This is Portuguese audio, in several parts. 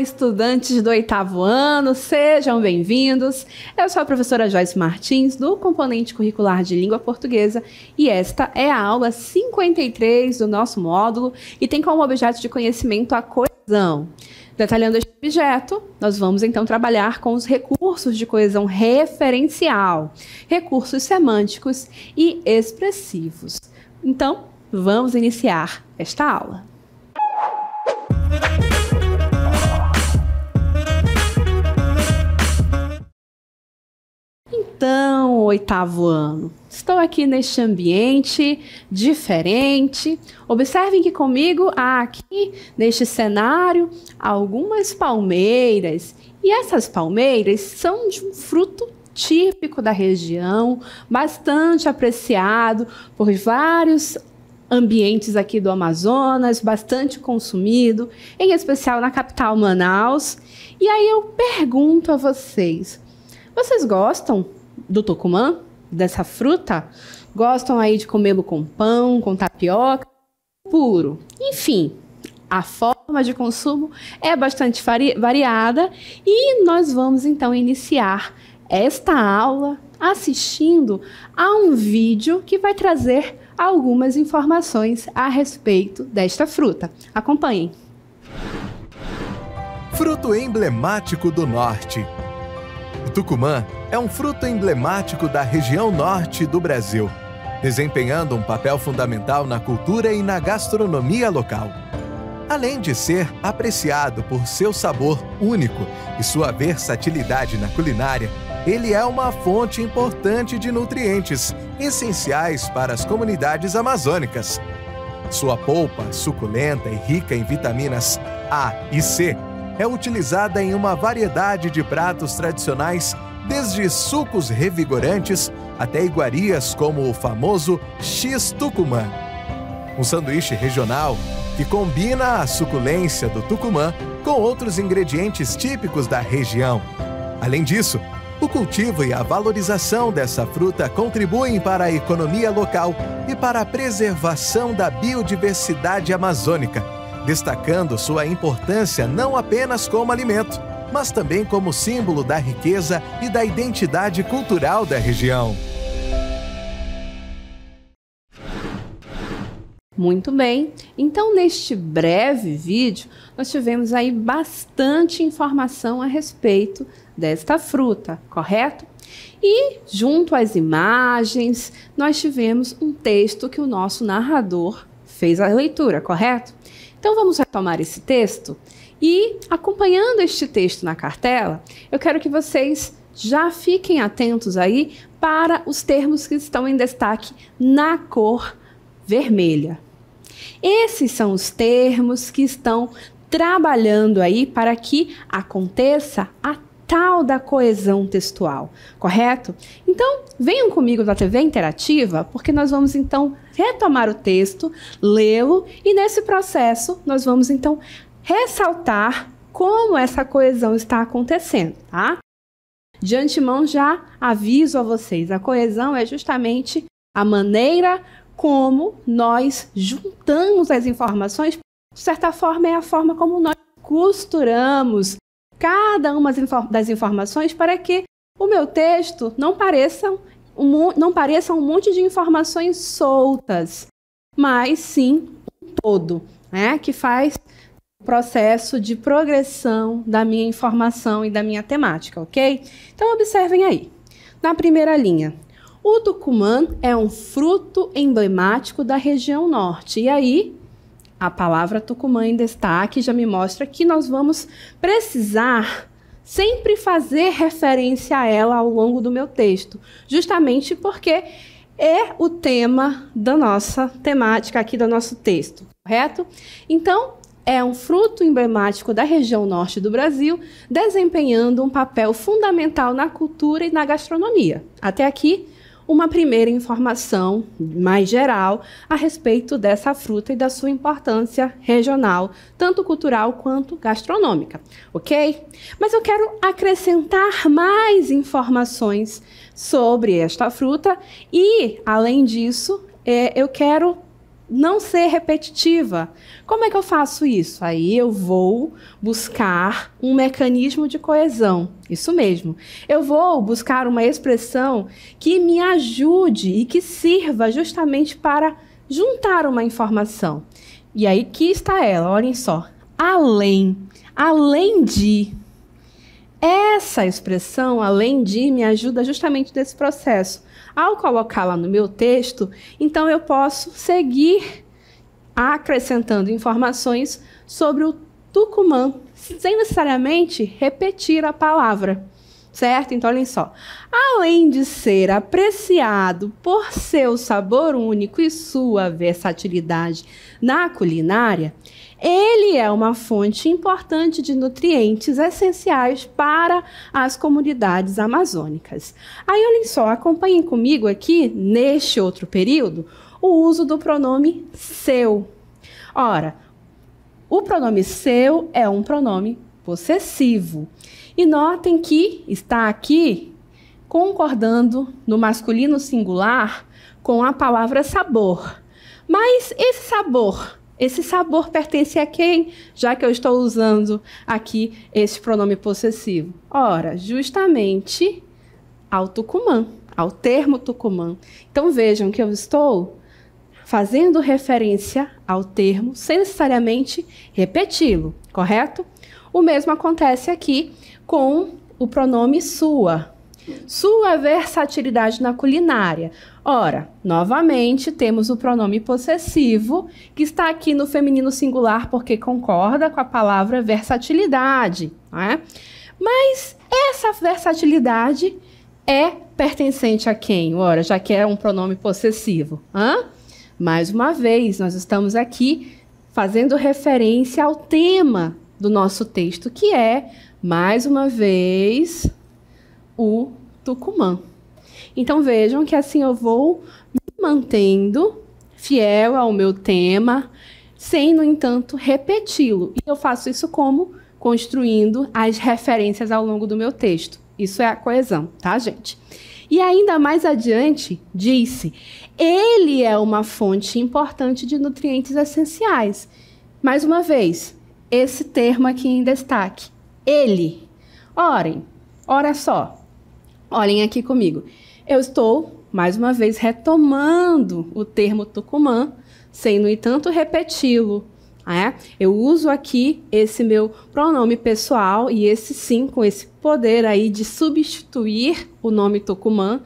estudantes do 8º ano, sejam bem-vindos. Eu sou a professora Joyce Martins, do componente curricular de língua portuguesa, e esta é a aula 53 do nosso módulo e tem como objeto de conhecimento a coesão. Detalhando este objeto, nós vamos então trabalhar com os recursos de coesão referencial, recursos semânticos e expressivos. Então, vamos iniciar esta aula. Então, 8º ano, estou aqui neste ambiente diferente. Observem que comigo há aqui, neste cenário, algumas palmeiras. E essas palmeiras são de um fruto típico da região, bastante apreciado por vários ambientes aqui do Amazonas, bastante consumido, em especial na capital Manaus. E aí eu pergunto a vocês, vocês gostam do tucumã, dessa fruta? Gostam aí de comê-lo com pão, com tapioca, puro? Enfim, a forma de consumo é bastante variada e nós vamos então iniciar esta aula assistindo a um vídeo que vai trazer algumas informações a respeito desta fruta. Acompanhem. Fruto emblemático do norte. O tucumã é um fruto emblemático da região norte do Brasil, desempenhando um papel fundamental na cultura e na gastronomia local. Além de ser apreciado por seu sabor único e sua versatilidade na culinária, ele é uma fonte importante de nutrientes essenciais para as comunidades amazônicas. Sua polpa, suculenta e rica em vitaminas A e C, é utilizada em uma variedade de pratos tradicionais, desde sucos revigorantes até iguarias como o famoso X-Tucumã. Um sanduíche regional que combina a suculência do tucumã com outros ingredientes típicos da região. Além disso, o cultivo e a valorização dessa fruta contribuem para a economia local e para a preservação da biodiversidade amazônica, destacando sua importância não apenas como alimento, mas também como símbolo da riqueza e da identidade cultural da região. Muito bem, então neste breve vídeo nós tivemos aí bastante informação a respeito desta fruta, correto? E junto às imagens nós tivemos um texto que o nosso narrador fez a leitura, correto? Então vamos retomar esse texto e, acompanhando este texto na cartela, eu quero que vocês já fiquem atentos aí para os termos que estão em destaque na cor vermelha. Esses são os termos que estão trabalhando aí para que aconteça a tal da coesão textual, correto? Então, venham comigo da TV Interativa, porque nós vamos então retomar o texto, lê-lo e nesse processo nós vamos então ressaltar como essa coesão está acontecendo, tá? De antemão já aviso a vocês, a coesão é justamente a maneira como nós juntamos as informações, de certa forma é a forma como nós costuramos cada uma das informações para que o meu texto não pareça um monte de informações soltas, mas sim um todo, né, que faz o processo de progressão da minha informação e da minha temática, ok? Então observem aí, na primeira linha, o tucumã é um fruto emblemático da região norte, e aí a palavra tucumã em destaque já me mostra que nós vamos precisar sempre fazer referência a ela ao longo do meu texto, justamente porque é o tema da nossa temática aqui do nosso texto, correto? Então, é um fruto emblemático da região norte do Brasil, desempenhando um papel fundamental na cultura e na gastronomia. Até aqui, uma primeira informação mais geral a respeito dessa fruta e da sua importância regional, tanto cultural quanto gastronômica, ok? Mas eu quero acrescentar mais informações sobre esta fruta e, além disso, eu quero não ser repetitiva. Como é que eu faço isso? Aí eu vou buscar um mecanismo de coesão. Isso mesmo. Eu vou buscar uma expressão que me ajude e que sirva justamente para juntar uma informação. E aí aqui está ela, olhem só. Além de. Essa expressão, além de, me ajuda justamente nesse processo. Ao colocá-la no meu texto, então eu posso seguir acrescentando informações sobre o Tucumã, sem necessariamente repetir a palavra, certo? Então, olhem só. Além de ser apreciado por seu sabor único e sua versatilidade na culinária, ele é uma fonte importante de nutrientes essenciais para as comunidades amazônicas. Aí, olhem só, acompanhem comigo aqui, neste outro período, o uso do pronome seu. Ora, o pronome seu é um pronome possessivo. E notem que está aqui concordando no masculino singular com a palavra sabor. Mas esse sabor pertence a quem, já que eu estou usando aqui esse pronome possessivo? Ora, justamente ao Tucumã, ao termo Tucumã. Então vejam que eu estou fazendo referência ao termo sem necessariamente repeti-lo, correto? O mesmo acontece aqui com o pronome sua. Sua versatilidade na culinária. Ora, novamente, temos o pronome possessivo, que está aqui no feminino singular, porque concorda com a palavra versatilidade. Não é? Mas essa versatilidade é pertencente a quem? Ora, já que é um pronome possessivo. Mais uma vez, nós estamos aqui fazendo referência ao tema do nosso texto, que é, mais uma vez, o Tucumã. Então vejam que assim eu vou me mantendo fiel ao meu tema, sem, no entanto, repeti-lo. E eu faço isso como? Construindo as referências ao longo do meu texto. Isso é a coesão, tá, gente? E ainda mais adiante, disse, ele é uma fonte importante de nutrientes essenciais. Mais uma vez, esse termo aqui em destaque. Ele. Ora só. Olhem aqui comigo. Eu estou, mais uma vez, retomando o termo Tucumã, sem, no entanto, repeti-lo. Eu uso aqui esse meu pronome pessoal e esse sim, com esse poder aí de substituir o nome Tucumã,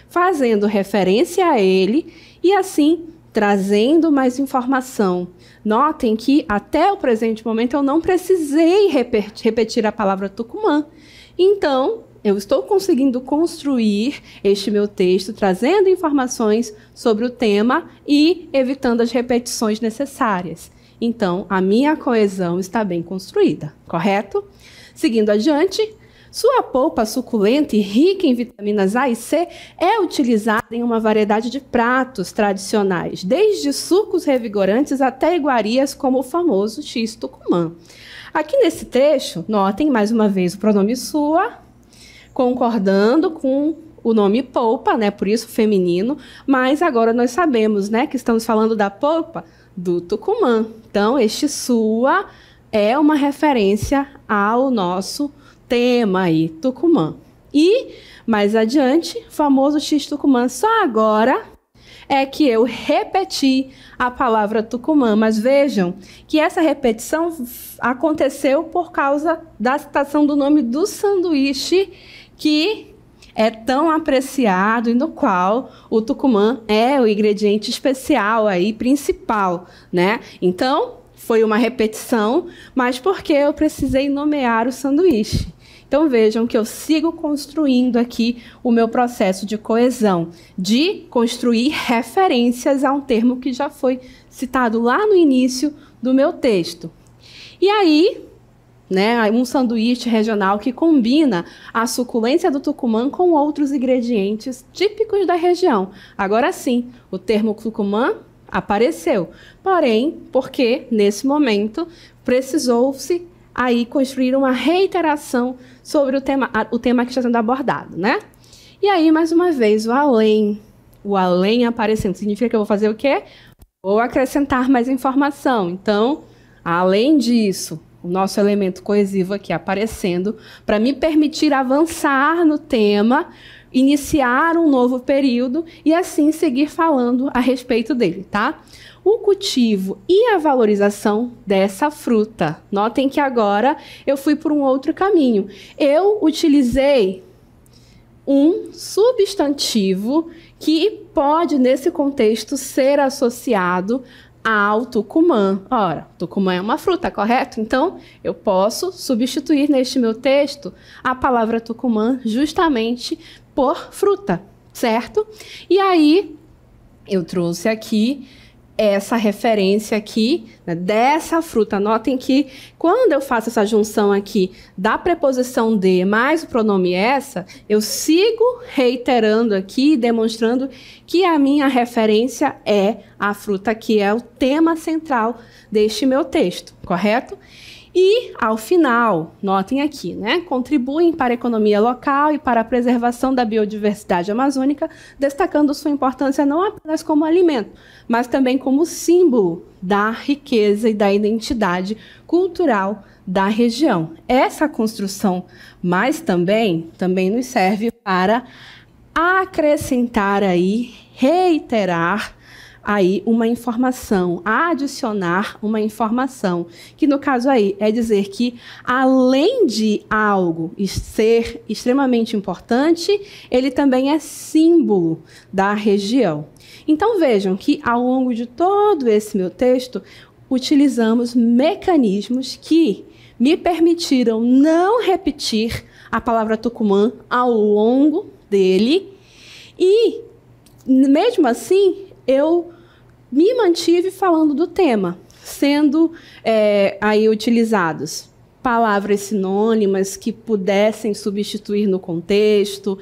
fazendo referência a ele e, assim, trazendo mais informação. Notem que, até o presente momento, eu não precisei repetir a palavra Tucumã. Então, eu estou conseguindo construir este meu texto, trazendo informações sobre o tema e evitando as repetições necessárias. Então, a minha coesão está bem construída, correto? Seguindo adiante, sua polpa suculenta e rica em vitaminas A e C é utilizada em uma variedade de pratos tradicionais, desde sucos revigorantes até iguarias como o famoso X-Tucumã. Aqui nesse trecho, notem mais uma vez o pronome sua, concordando com o nome polpa, né? Por isso feminino, mas agora nós sabemos, né, que estamos falando da polpa do Tucumã. Então, este sua é uma referência ao nosso tema aí, Tucumã. E, mais adiante, famoso X-Tucumã. Só agora é que eu repeti a palavra Tucumã, mas vejam que essa repetição aconteceu por causa da citação do nome do sanduíche que é tão apreciado e no qual o Tucumã é o ingrediente especial aí, principal, né? Então, foi uma repetição, mas porque eu precisei nomear o sanduíche. Então, vejam que eu sigo construindo aqui o meu processo de coesão, de construir referências a um termo que já foi citado lá no início do meu texto. E aí, né, um sanduíche regional que combina a suculência do Tucumã com outros ingredientes típicos da região. Agora sim, o termo Tucumã apareceu. Porém, porque nesse momento precisou-se aí construir uma reiteração sobre o tema que está sendo abordado, né? E aí, mais uma vez, o além aparecendo. Significa que eu vou fazer o quê? Vou acrescentar mais informação. Então, além disso, o nosso elemento coesivo aqui aparecendo para me permitir avançar no tema, iniciar um novo período e assim seguir falando a respeito dele, tá? O cultivo e a valorização dessa fruta. Notem que agora eu fui por um outro caminho. Eu utilizei um substantivo que pode, nesse contexto, ser associado ao tucumã. Ora, tucumã é uma fruta, correto? Então, eu posso substituir neste meu texto a palavra tucumã justamente por fruta, certo? E aí, eu trouxe aqui essa referência aqui, né, dessa fruta. Notem que quando eu faço essa junção aqui da preposição de mais o pronome essa, eu sigo reiterando aqui, demonstrando que a minha referência é a fruta, que é o tema central deste meu texto, correto? E, ao final, notem aqui, né, contribuem para a economia local e para a preservação da biodiversidade amazônica, destacando sua importância não apenas como alimento, mas também como símbolo da riqueza e da identidade cultural da região. Essa construção, mas também nos serve para acrescentar aí, reiterar aí uma informação, adicionar uma informação, que no caso aí é dizer que, além de algo ser extremamente importante, ele também é símbolo da região. Então vejam que ao longo de todo esse meu texto, utilizamos mecanismos que me permitiram não repetir a palavra tucumã ao longo dele e, mesmo assim, eu me mantive falando do tema, sendo aí utilizados palavras sinônimas que pudessem substituir no contexto,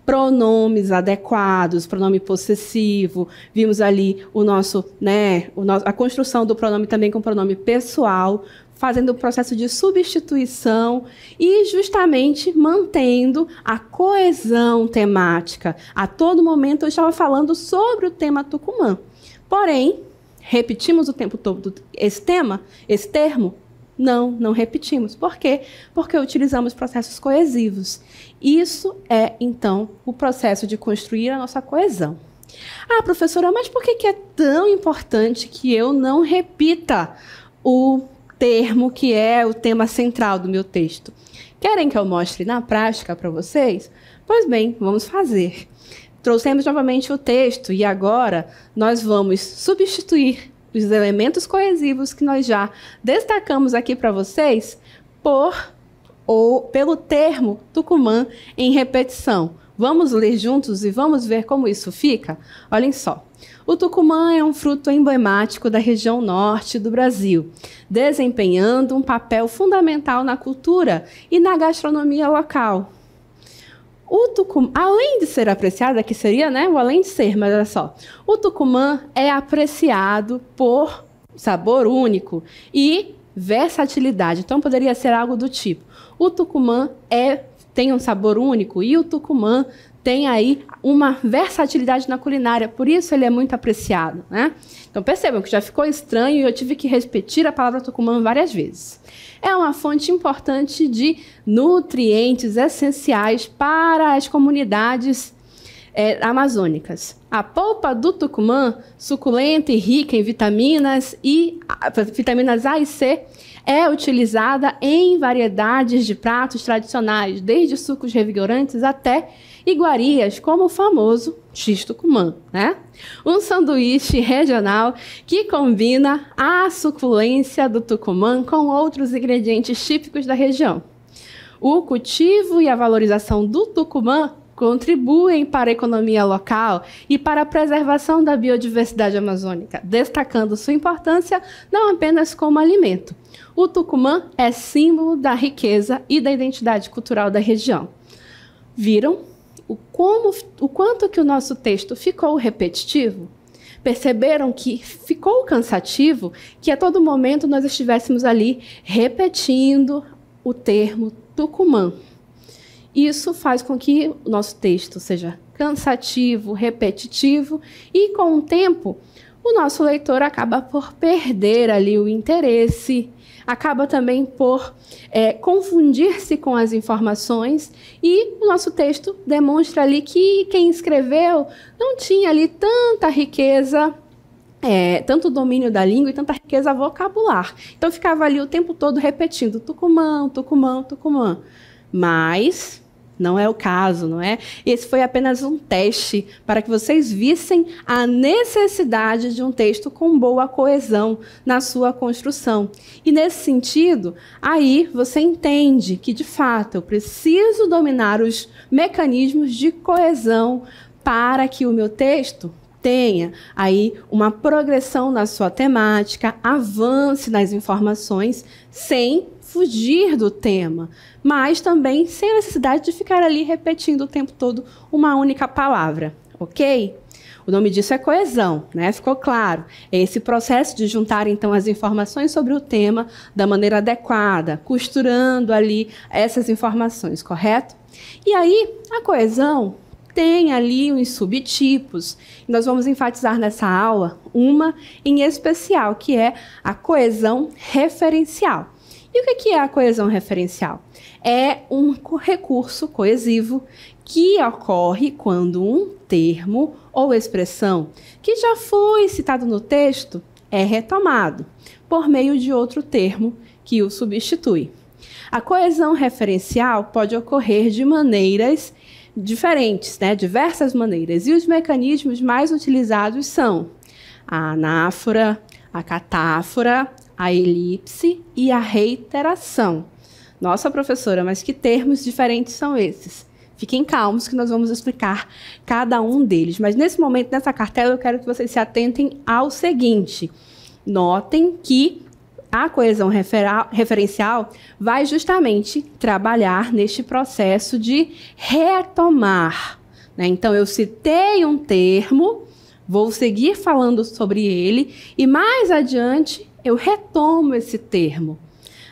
pronomes adequados, pronome possessivo, vimos ali a construção do pronome também com pronome pessoal, fazendo o processo de substituição e justamente mantendo a coesão temática. A todo momento eu estava falando sobre o tema tucumã. Porém, repetimos o tempo todo esse termo? Não repetimos. Por quê? Porque utilizamos processos coesivos. Isso é, então, o processo de construir a nossa coesão. Ah, professora, mas por que é tão importante que eu não repita o termo que é o tema central do meu texto? Querem que eu mostre na prática para vocês? Pois bem, vamos fazer. Trouxemos novamente o texto e agora nós vamos substituir os elementos coesivos que nós já destacamos aqui para vocês pelo termo tucumã em repetição. Vamos ler juntos e vamos ver como isso fica? Olhem só. O tucumã é um fruto emblemático da região norte do Brasil, desempenhando um papel fundamental na cultura e na gastronomia local. O tucumã, além de ser apreciado, aqui seria, né, o além de ser, mas olha só, o tucumã é apreciado por sabor único e versatilidade. Então, poderia ser algo do tipo, o tucumã tem um sabor único e o tucumã tem aí uma versatilidade na culinária, por isso ele é muito apreciado, né? Então, percebam que já ficou estranho e eu tive que repetir a palavra tucumã várias vezes. É uma fonte importante de nutrientes essenciais para as comunidades amazônicas. A polpa do tucumã, suculenta e rica em vitaminas A e C, é utilizada em variedades de pratos tradicionais, desde sucos revigorantes até iguarias, como o famoso X-tucumã, né? Um sanduíche regional que combina a suculência do tucumã com outros ingredientes típicos da região. O cultivo e a valorização do tucumã contribuem para a economia local e para a preservação da biodiversidade amazônica, destacando sua importância não apenas como alimento. O tucumã é símbolo da riqueza e da identidade cultural da região. Viram o quanto que o nosso texto ficou repetitivo? Perceberam que ficou cansativo, que a todo momento nós estivéssemos ali repetindo o termo tucumã. Isso faz com que o nosso texto seja cansativo, repetitivo e, com o tempo, o nosso leitor acaba por perder ali o interesse, acaba também por confundir-se com as informações, e o nosso texto demonstra ali que quem escreveu não tinha ali tanta riqueza, tanto domínio da língua e tanta riqueza vocabular. Então ficava ali o tempo todo repetindo Tucumã, Tucumã, Tucumã. Mas não é o caso, não é? Esse foi apenas um teste para que vocês vissem a necessidade de um texto com boa coesão na sua construção. E nesse sentido, aí você entende que, de fato, eu preciso dominar os mecanismos de coesão para que o meu texto tenha aí uma progressão na sua temática, avance nas informações sem fugir do tema, mas também sem a necessidade de ficar ali repetindo o tempo todo uma única palavra, ok? O nome disso é coesão, né? Ficou claro? É esse processo de juntar, então, as informações sobre o tema da maneira adequada, costurando ali essas informações, correto? E aí, a coesão tem ali uns subtipos. Nós vamos enfatizar nessa aula uma em especial, que é a coesão referencial. E o que é a coesão referencial? É um recurso coesivo que ocorre quando um termo ou expressão que já foi citado no texto é retomado por meio de outro termo que o substitui. A coesão referencial pode ocorrer de maneiras diferentes, né? Diversas maneiras. E os mecanismos mais utilizados são a anáfora, a catáfora, a elipse e a reiteração. Nossa, professora, mas que termos diferentes são esses? Fiquem calmos que nós vamos explicar cada um deles. Mas nesse momento, nessa cartela, eu quero que vocês se atentem ao seguinte. Notem que a coesão referencial vai justamente trabalhar neste processo de retomar, né? Então, eu citei um termo, vou seguir falando sobre ele e mais adiante eu retomo esse termo.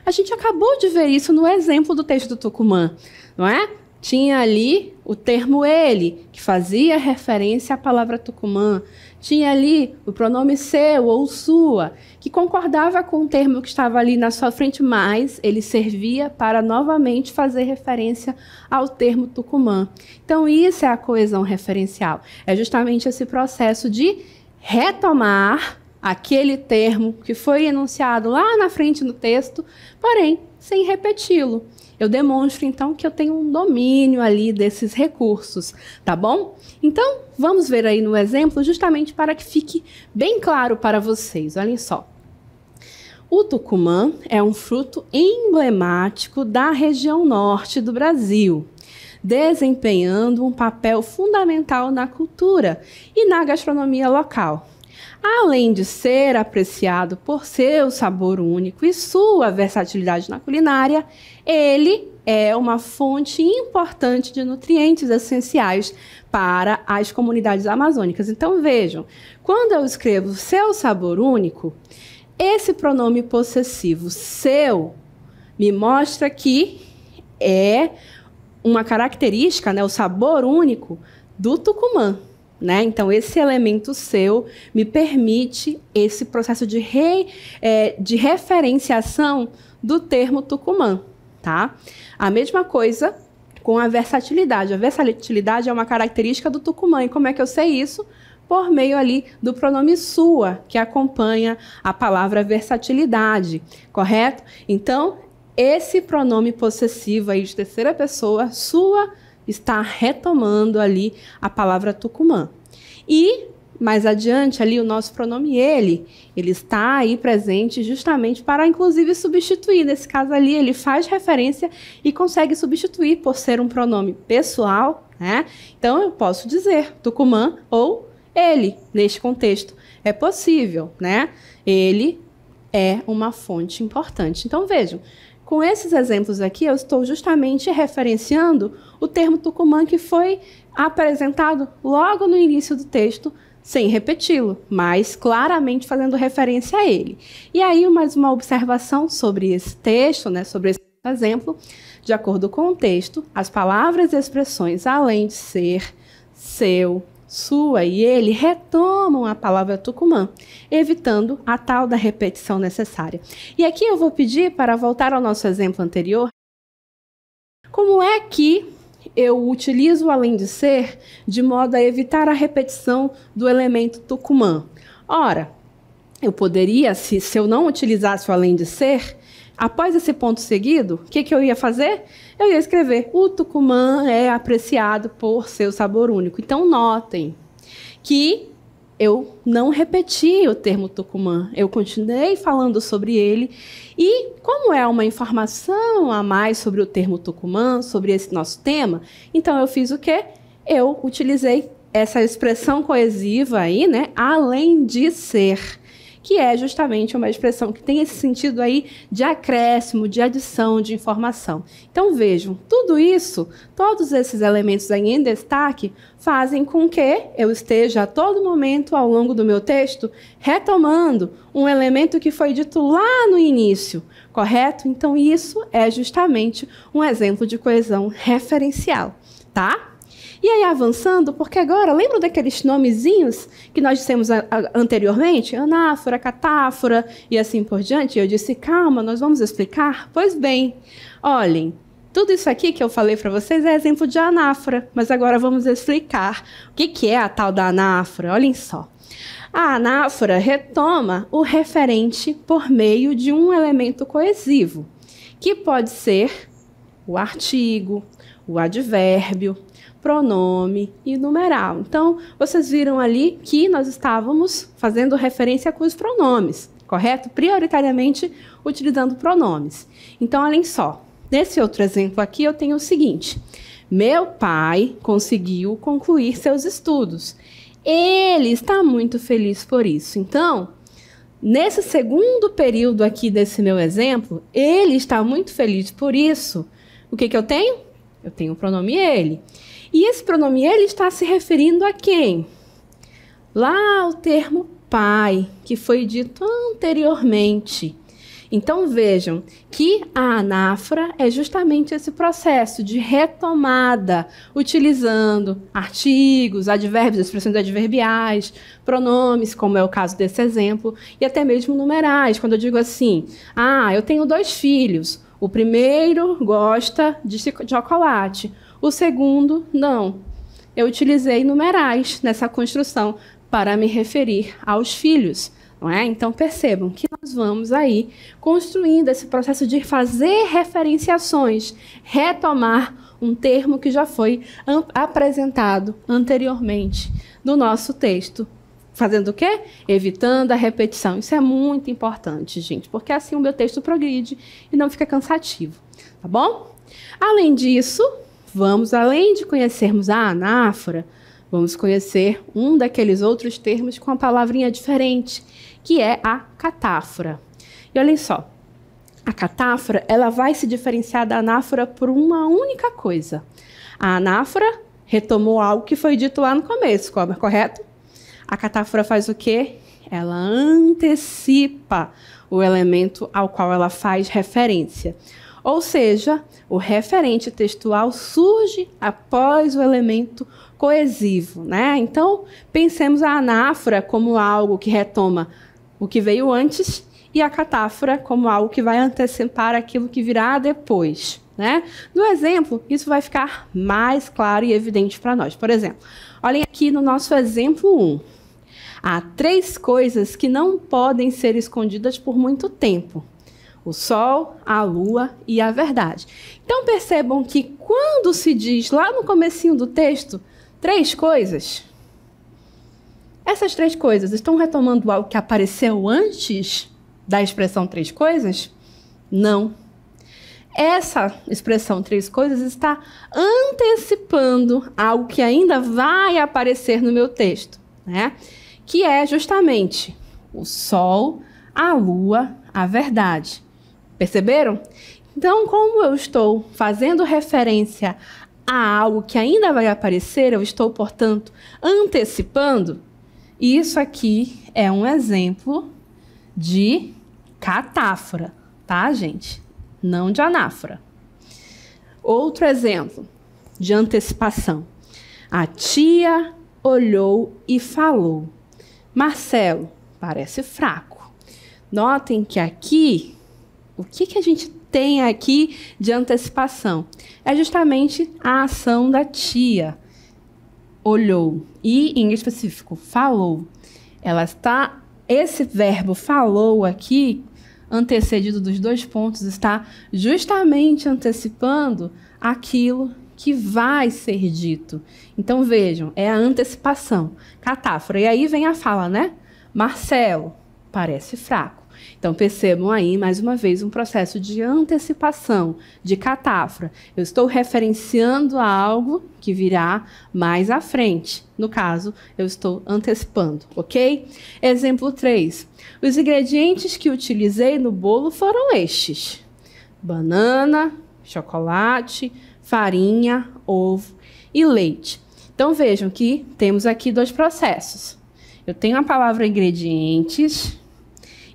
A gente acabou de ver isso no exemplo do texto do Tucumã, não é? Tinha ali o termo ele, que fazia referência à palavra Tucumã. Tinha ali o pronome seu ou sua, que concordava com o termo que estava ali na sua frente, mas ele servia para novamente fazer referência ao termo Tucumã. Então, isso é a coesão referencial. É justamente esse processo de retomar aquele termo que foi enunciado lá na frente no texto, porém, sem repeti-lo. Eu demonstro, então, que eu tenho um domínio ali desses recursos, tá bom? Então, vamos ver aí no exemplo, justamente para que fique bem claro para vocês. Olhem só. O tucumã é um fruto emblemático da região norte do Brasil, desempenhando um papel fundamental na cultura e na gastronomia local. Além de ser apreciado por seu sabor único e sua versatilidade na culinária, ele é uma fonte importante de nutrientes essenciais para as comunidades amazônicas. Então, vejam, quando eu escrevo seu sabor único, esse pronome possessivo seu me mostra que é uma característica, né, o sabor único do Tucumã. Né? Então, esse elemento seu me permite esse processo de referenciação do termo Tucumã. Tá? A mesma coisa com a versatilidade. A versatilidade é uma característica do Tucumã. E como é que eu sei isso? Por meio ali do pronome sua, que acompanha a palavra versatilidade, correto? Então, esse pronome possessivo aí de terceira pessoa, sua, está retomando ali a palavra Tucumã. E, mais adiante, ali o nosso pronome ele está aí presente justamente para, inclusive, substituir. Nesse caso ali, ele faz referência e consegue substituir por ser um pronome pessoal, né? Então, eu posso dizer Tucumã ou ele, neste contexto. É possível, né? Ele é uma fonte importante. Então, vejam, com esses exemplos aqui, eu estou justamente referenciando o termo Tucumã que foi apresentado logo no início do texto, sem repeti-lo, mas claramente fazendo referência a ele. E aí, mais uma observação sobre esse texto, né, sobre esse exemplo. De acordo com o texto, as palavras e expressões, além de ser seu, sua e ele retomam a palavra Tucumã, evitando a tal da repetição necessária. E aqui eu vou pedir para voltar ao nosso exemplo anterior. Como é que eu utilizo o além de ser de modo a evitar a repetição do elemento Tucumã? Ora, eu poderia, se eu não utilizasse o além de ser, após esse ponto seguido, o que eu ia fazer? Eu ia escrever: o Tucumã é apreciado por seu sabor único. Então, notem que eu não repeti o termo Tucumã. Eu continuei falando sobre ele. E, como é uma informação a mais sobre o termo Tucumã, sobre esse nosso tema, então eu fiz o quê? Eu utilizei essa expressão coesiva aí, né? Além de ser, que é justamente uma expressão que tem esse sentido aí de acréscimo, de adição de informação. Então, vejam, tudo isso, todos esses elementos aí em destaque, fazem com que eu esteja a todo momento, ao longo do meu texto, retomando um elemento que foi dito lá no início, correto? Então, isso é justamente um exemplo de coesão referencial, tá? E aí, avançando, porque agora, lembra daqueles nomezinhos que nós dissemos anteriormente? Anáfora, catáfora e assim por diante? Eu disse, calma, nós vamos explicar? Pois bem, olhem, tudo isso aqui que eu falei para vocês é exemplo de anáfora, mas agora vamos explicar o que é a tal da anáfora. Olhem só. A anáfora retoma o referente por meio de um elemento coesivo, que pode ser o artigo, o advérbio, pronome e numeral. Então, vocês viram ali que nós estávamos fazendo referência com os pronomes, correto? Prioritariamente utilizando pronomes. Então, olhem só. Nesse outro exemplo aqui, eu tenho o seguinte. Meu pai conseguiu concluir seus estudos. Ele está muito feliz por isso. Então, nesse segundo período aqui desse meu exemplo, ele está muito feliz por isso. O que eu tenho? Eu tenho o pronome ele. E esse pronome ele está se referindo a quem? Lá ao termo pai, que foi dito anteriormente. Então, vejam que a anáfora é justamente esse processo de retomada, utilizando artigos, advérbios, expressões adverbiais, pronomes, como é o caso desse exemplo, e até mesmo numerais, quando eu digo assim, eu tenho 2 filhos, o primeiro gosta de chocolate, o segundo, não. Eu utilizei numerais nessa construção para me referir aos filhos. Não é? Então, percebam que nós vamos aí construindo esse processo de fazer referenciações, retomar um termo que já foi apresentado anteriormente no nosso texto. Fazendo o quê? Evitando a repetição. Isso é muito importante, gente, porque assim o meu texto progride e não fica cansativo. Tá bom? Além disso, vamos, além de conhecermos a anáfora, vamos conhecer um daqueles outros termos com uma palavrinha diferente, que é a catáfora. E olhem só, a catáfora ela vai se diferenciar da anáfora por uma única coisa. A anáfora retomou algo que foi dito lá no começo, correto? A catáfora faz o quê? Ela antecipa o elemento ao qual ela faz referência. Ou seja, o referente textual surge após o elemento coesivo, né? Então, pensemos a anáfora como algo que retoma o que veio antes e a catáfora como algo que vai antecipar aquilo que virá depois, né? No exemplo, isso vai ficar mais claro e evidente para nós. Por exemplo, olhem aqui no nosso exemplo 1. Há 3 coisas que não podem ser escondidas por muito tempo. O sol, a lua e a verdade. Então, percebam que quando se diz lá no comecinho do texto, 3 coisas, essas 3 coisas estão retomando algo que apareceu antes da expressão 3 coisas? Não. Essa expressão 3 coisas está antecipando algo que ainda vai aparecer no meu texto, né? Que é justamente o sol, a lua, a verdade. Perceberam? Então, como eu estou fazendo referência a algo que ainda vai aparecer, eu estou, portanto, antecipando. Isso aqui é um exemplo de catáfora, tá, gente? Não de anáfora. Outro exemplo de antecipação. A tia olhou e falou. Marcelo, parece fraco. Notem que aqui, o que a gente tem aqui de antecipação? É justamente a ação da tia. Olhou e, em específico, falou. Esse verbo falou aqui, antecedido dos 2 pontos, está justamente antecipando aquilo que vai ser dito. Então, vejam, é a antecipação. Catáfora. E aí vem a fala, né? Marcelo, parece fraco. Então, percebam aí, mais uma vez, um processo de antecipação, de catáfora. Eu estou referenciando algo que virá mais à frente. No caso, eu estou antecipando, ok? Exemplo 3. Os ingredientes que utilizei no bolo foram estes: banana, chocolate, farinha, ovo e leite. Então, vejam que temos aqui 2 processos. Eu tenho a palavra ingredientes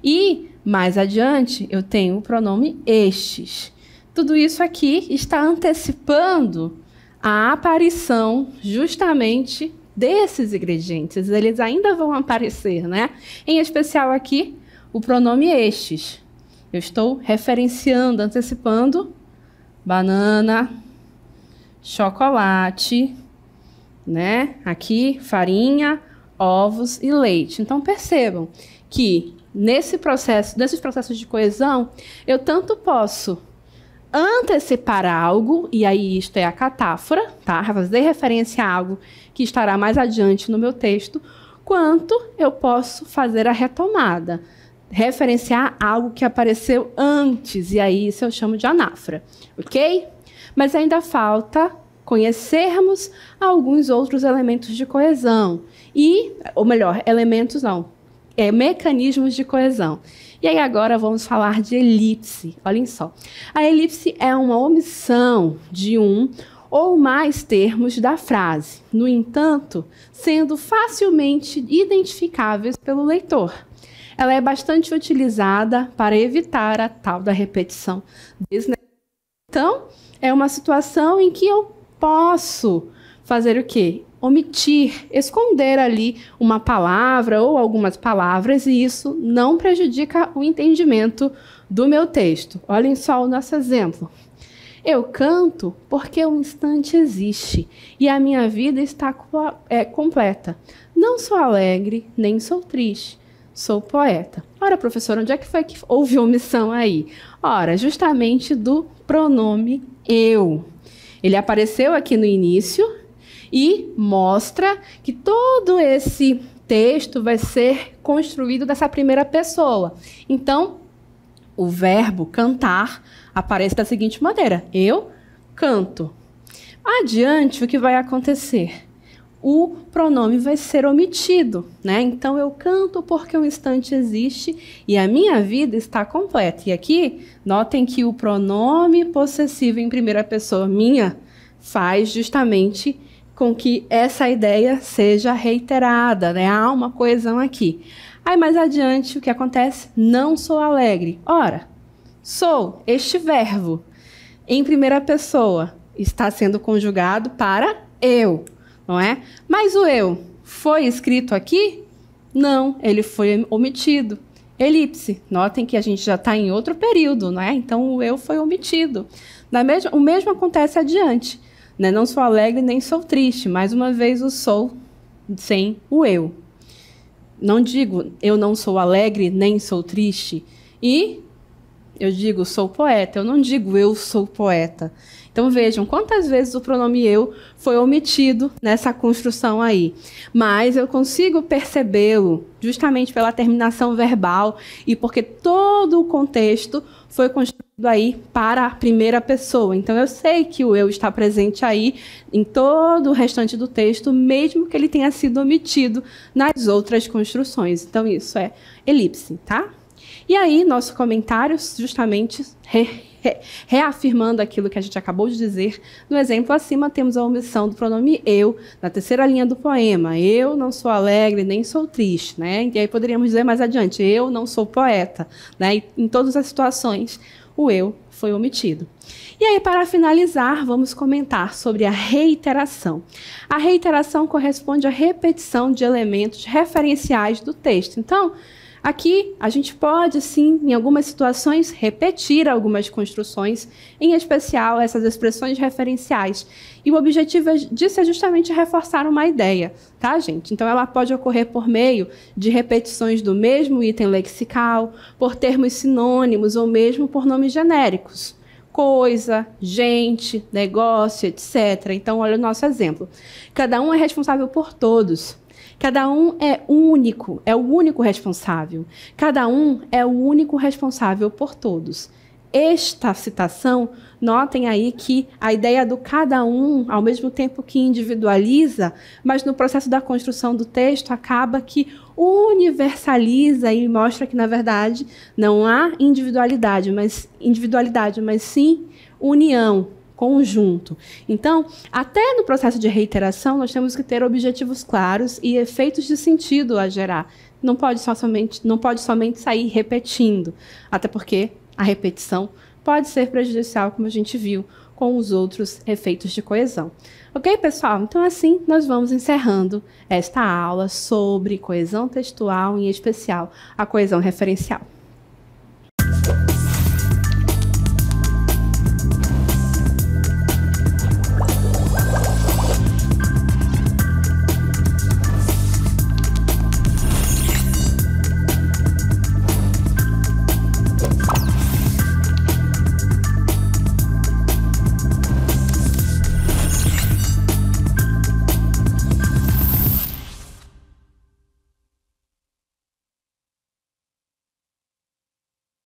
e, mais adiante, eu tenho o pronome estes. Tudo isso aqui está antecipando a aparição justamente desses ingredientes. Eles ainda vão aparecer, né? Em especial aqui, o pronome estes. Eu estou referenciando, antecipando banana, chocolate, né? Aqui, farinha, ovos e leite. Então, percebam que nesses processos de coesão, eu tanto posso antecipar algo, e aí isto é a catáfora, tá? Fazer referência a algo que estará mais adiante no meu texto, quanto eu posso fazer a retomada, referenciar algo que apareceu antes, e aí isso eu chamo de anáfora, ok? Mas ainda falta conhecermos alguns outros elementos de coesão, ou melhor, mecanismos de coesão. E aí agora vamos falar de elipse. Olhem só. A elipse é uma omissão de um ou mais termos da frase, no entanto, sendo facilmente identificáveis pelo leitor. Ela é bastante utilizada para evitar a tal da repetição desnecessária. Então, é uma situação em que eu posso fazer o quê? Omitir, esconder ali uma palavra ou algumas palavras, e isso não prejudica o entendimento do meu texto. Olhem só o nosso exemplo. Eu canto porque o instante existe e a minha vida está completa. Não sou alegre, nem sou triste. Sou poeta. Ora, professor, onde é que foi que houve omissão aí? Ora, justamente do pronome eu. Ele apareceu aqui no início e mostra que todo esse texto vai ser construído dessa primeira pessoa. Então, o verbo cantar aparece da seguinte maneira: eu canto. Adiante, o que vai acontecer? O pronome vai ser omitido, né? Então, eu canto porque o instante existe e a minha vida está completa. E aqui, notem que o pronome possessivo em primeira pessoa, minha, faz justamente com que essa ideia seja reiterada, né? Há uma coesão aqui. Aí, mais adiante, o que acontece? Não sou alegre. Ora, sou, este verbo, em primeira pessoa, está sendo conjugado para eu, não é? Mas o eu foi escrito aqui? Não, ele foi omitido. Elipse. Notem que a gente já está em outro período, não é? Então, o eu foi omitido. O mesmo acontece adiante. Né? Não sou alegre, nem sou triste. Mais uma vez, o sou sem o eu. Não digo eu não sou alegre, nem sou triste. E eu digo sou poeta. Eu não digo eu sou poeta. Então, vejam quantas vezes o pronome eu foi omitido nessa construção aí. Mas eu consigo percebê-lo justamente pela terminação verbal e porque todo o contexto foi construído aí para a primeira pessoa. Então, eu sei que o eu está presente aí em todo o restante do texto, mesmo que ele tenha sido omitido nas outras construções. Então, isso é elipse, tá? E aí, nosso comentário, justamente reafirmando aquilo que a gente acabou de dizer, no exemplo acima, temos a omissão do pronome eu, na terceira linha do poema. Eu não sou alegre, nem sou triste, né? E aí poderíamos dizer mais adiante, eu não sou poeta, né? E em todas as situações, o eu foi omitido. E aí, para finalizar, vamos comentar sobre a reiteração. A reiteração corresponde à repetição de elementos referenciais do texto. Então, aqui a gente pode, sim, em algumas situações, repetir algumas construções, em especial essas expressões referenciais. E o objetivo disso é justamente reforçar uma ideia, tá, gente? Então, ela pode ocorrer por meio de repetições do mesmo item lexical, por termos sinônimos ou mesmo por nomes genéricos. Coisa, gente, negócio, etc. Então, olha o nosso exemplo. Cada um é responsável por todos. Cada um é único, é o único responsável. Cada um é o único responsável por todos. Esta citação, notem aí que a ideia do cada um, ao mesmo tempo que individualiza, mas no processo da construção do texto acaba que universaliza e mostra que, na verdade, não há individualidade, mas sim união, conjunto. Então, até no processo de reiteração, nós temos que ter objetivos claros e efeitos de sentido a gerar. Não pode somente sair repetindo, até porque a repetição pode ser prejudicial, como a gente viu, com os outros efeitos de coesão. Ok, pessoal? Então, assim, nós vamos encerrando esta aula sobre coesão textual, em especial a coesão referencial.